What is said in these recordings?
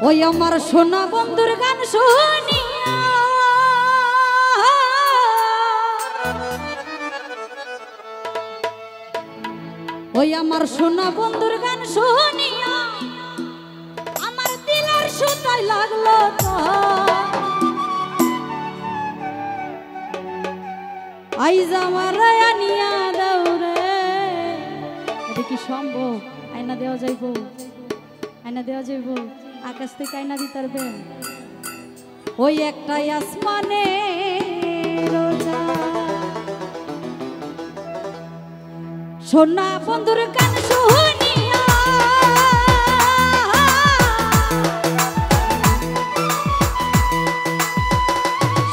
ওই আমার সোনা বন্ধুর গান শুনিয়া ওই আমার সোনা বন্ধুর গান শুনিয়া আমার দিলের সুতায় লাগলো তো আইজ আমার আনিয়া দাও রে। এটা কি সম্ভব? আয়না দেওয়া যাইব? আয়না দেওয়া যাইব? আকাশ থেকে আয়না দিতে পারবেন? ওই একটাই আসমানে রোজা সোনা বন্ধুর গান শুনিয়া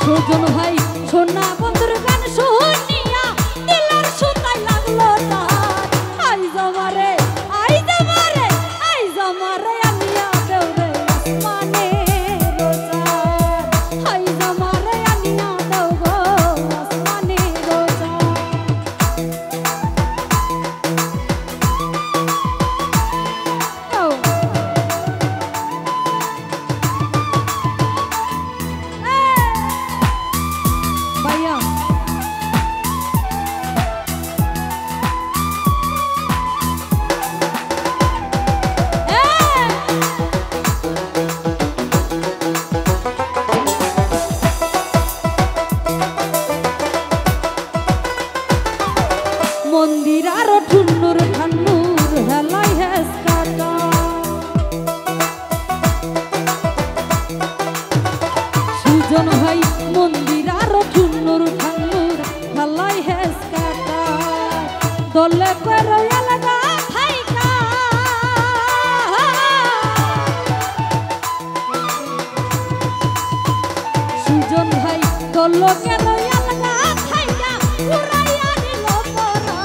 সুজন ভাই সোনা বন্ধুর গান শুনিয়া দিলের সুতায় লাগলো তার আইজ আমারে আইজ আমারে আইজ আমারে আনিয়া দেও রে আসমানে রোজা আইজ আমারে আনিয়া দেও গো আসমানে রোজা। মন্দির আরো ঠুন্নুর ঠান্নুর হেলাই হেস কাটা সুজন ভাই মন্দির আরো ঠুন্নুর ঠান্নুর হেলাই হেস কাটা দলে করে আলাদা থাইকা সুজন ভাই দলে করে আলাদা থাইকা উড়াইয়া দিল পরা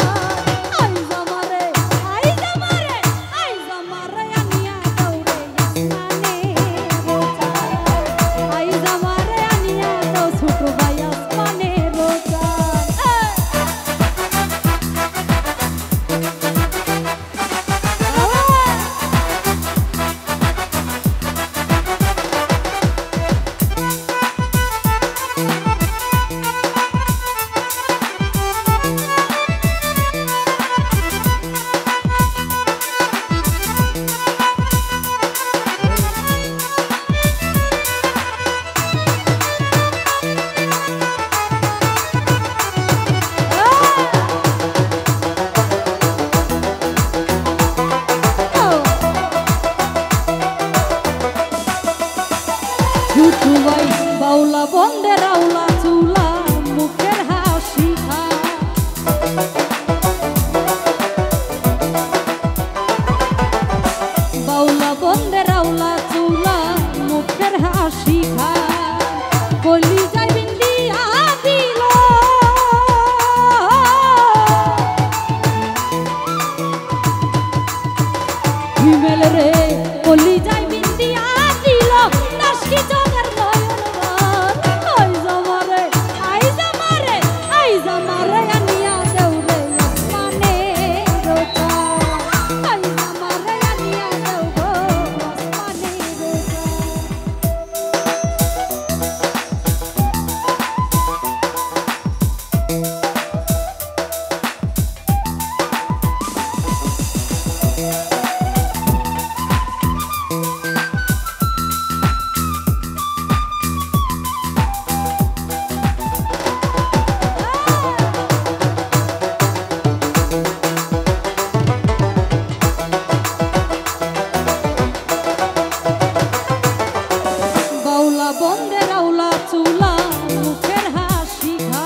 আইজ আমারে আইজ আমারে আনিয়া দাও রে আসমানে রোজা আইজ আমারে আনিয়া দাও ছোট ভাই আসমানে রোজা। ভাই বাউলা বন্দে রাউলা চুলা মুখের হাসি খা বাউলা বন্দে রাউলা চুলা মুখের হাসি খা কলি যাই বিন্দিয়া দিল হিমেল রে কলি যাই বিন্দিয়া দিল নাশকি জগর বন্দে রাউলা চুলা মুখের হাসি খা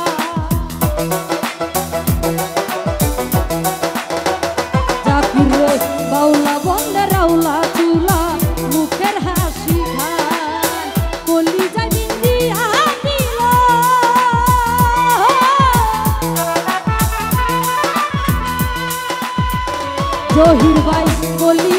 জাকির রে বাউলা বন্দে রাউলা চুলা মুখের হাসি খা কলি যাই বিন্দিয়া দিল জহির ভাই কলি